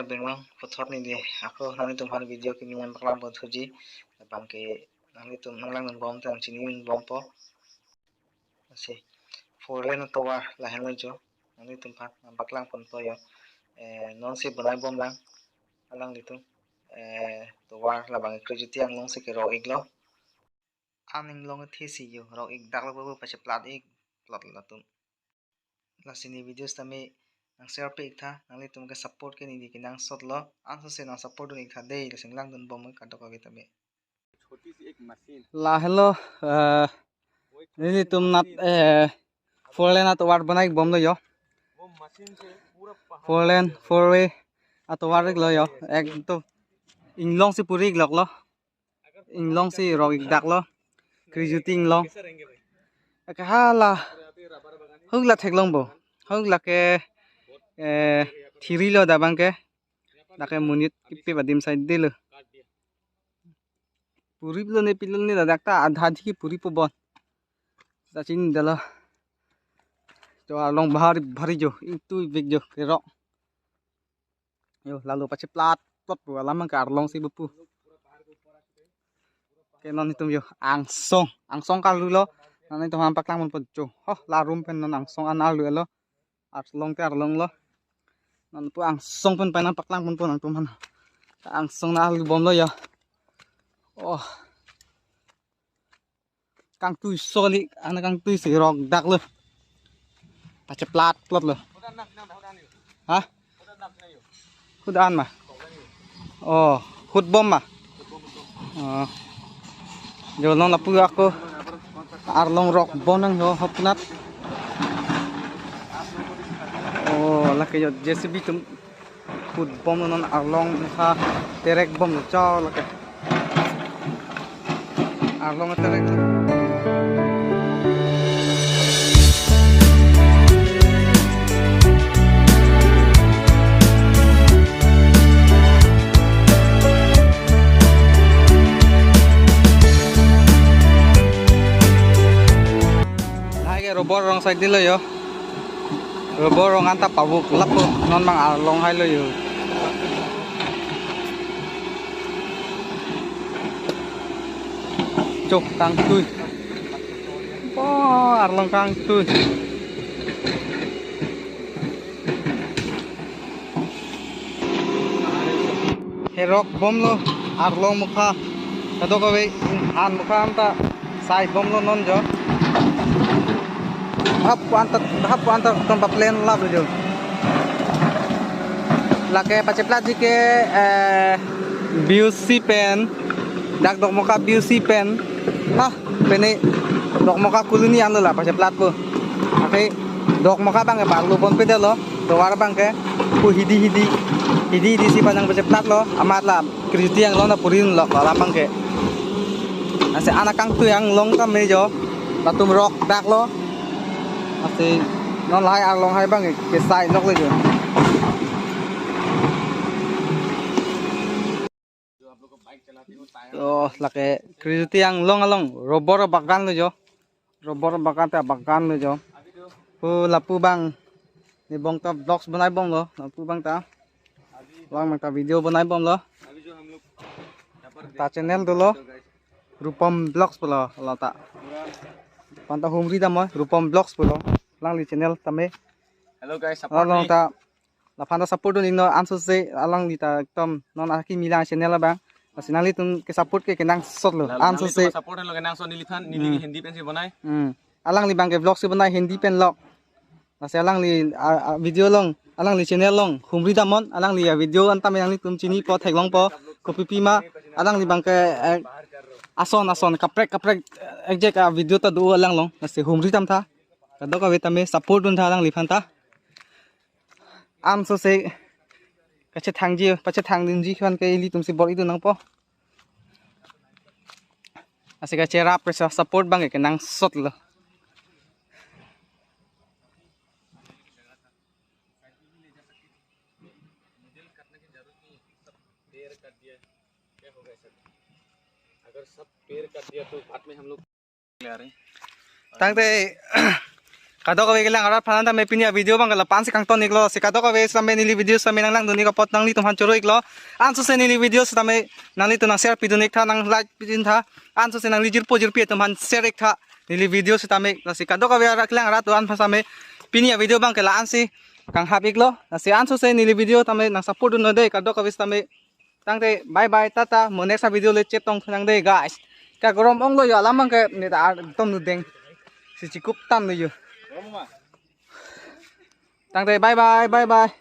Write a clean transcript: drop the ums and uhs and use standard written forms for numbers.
Kabar benang putar nih deh. Aku nanti tumpan video kini yang bakal buat huji. Bangke nanti tum nang bom tang sini bom po. Masih. Foreign atau wah lahan aja. Nanti tumpan baklang pun po ya. Non si benai bom lang. Alang itu. Tuwar lah bang kerja tiang long si kero iglo. Aning long thesi yo. Ro ig dak lo babu pasal plat ig plot lah tum. Lah sini video kami nang share pe ikta nang le tum ke support ke ni di kinang sot lo an so se nang support dun ikta dei le sing lang dun bom ka to ka tame छोटी सी एक machine ला hello तुम ना four lane तो वाट बनाई बम लो यो वो machine से पूरा four lane four way तो वाट लो यो एक तो इंगलोंग से पूरी लग लो इंगलोंग से रॉक डाक लो क्रिजुती इंगलोंग कहा ला हुग ला थेक लोंग बो हुग ला के थीरी लो दाबांग के लाके मुनित किप्पे बदिम साइड दे लो पूरी पिलो ने दादा आधा आधी की पूरी पो बन सचिन दला तो आलोंग भारी जो itu big jo kerok yo lalu pace plat bu alam ka arlong si bepu kenon hitum yo angsong kalu lo nani to hampak lang mon pojo ho la rum pen non angsong anal lu lo arlong lo non pu angsong pen pen pak lang pun tum han angsong na lu bom lo yo oh kang tu soli anak kang tu si rok dak lo pace plat lo hah hudan mah oh hud bom mah jo non lapu aku arlong rok bonang yo hopnat oh laki yo JCB tum hud bom non arlong ha terek bom cho laki arlong terek robor rong side lo yo robor rong anta pabuk lap non mang arlong hai lo yo cuk kang tui oh arlong kang tui herok bom lo arlong mukha kado ka be han mukha anta side bom lo non jo hap antar tempat plan lah bro lake pace plastik ke BUC pen dak dok moka BUC pen hah pene dok moka kuluni ando lah pace plat po oke dok moka bang ba lu bon pede lo do war bang ke ku hidi si panjang pace plat lo amat lah kriti yang lo na purin lo la bang ke ase anak kang tu yang long ta mejo batum rock dak lo masih non lai arlong hai bang ke sai nok le jo oh lake kriti yang long robor bagan lo jo robor bagan ta bagan lo jo pu lapu bang ni bong ta vlogs banai bong lo lapu bang ta lang ta video banai bong lo ta channel do lo Rupam Vlogs pula lo ta panta humri damo Rupam Vlogs pula lang li channel tame hello guys support long ta la panta support do ningno anso se alang li ta tom non aki mila channel ba asinali tum ke support ke nang sot lo anso se support lo kenang so nilithan nili hindi pen si bonai alang li bang ke vlog se banai hindi pen lok ase alang li video long alang li channel long humri damon alang li video antam yang li tum chini po thailong po kopi pima alang li bang ke ason kaprek ejek video ta du alang long ase humri tam tha kado ka betame support dun tha alang li phanta am so se kache thangji pache thangdin ji khan ke li tum si bor idu nang po ase ka chera pressure support bang ke nang sot lo अगर सब पेड़ कर दिया तो बाद में हम लोग ले आ रहे tangte Kado kawe kelang arat panan tame pinia video bang kala pan si kang ton iklo si kado kawe sampe nili video sampe nang duni ka pot nang li tumhan choro iklo anso se nili video sampe nang li tunang share pidun ik tha nang like pidun tha anso se nang li jir pojir pi tumhan share ik tha nili video sitame si kado kawe arat kelang arat tuan pasame pinia video bang kala ansi kang hap iklo si anso se nili video tame nang support no de kado kawe tame tangte bye bye tata mo next video le chet tong nang de guys ka gorom ong lo yo alamang ke ni ta tom nu deng si chikup tam nu yo Tang bye bye bye bye.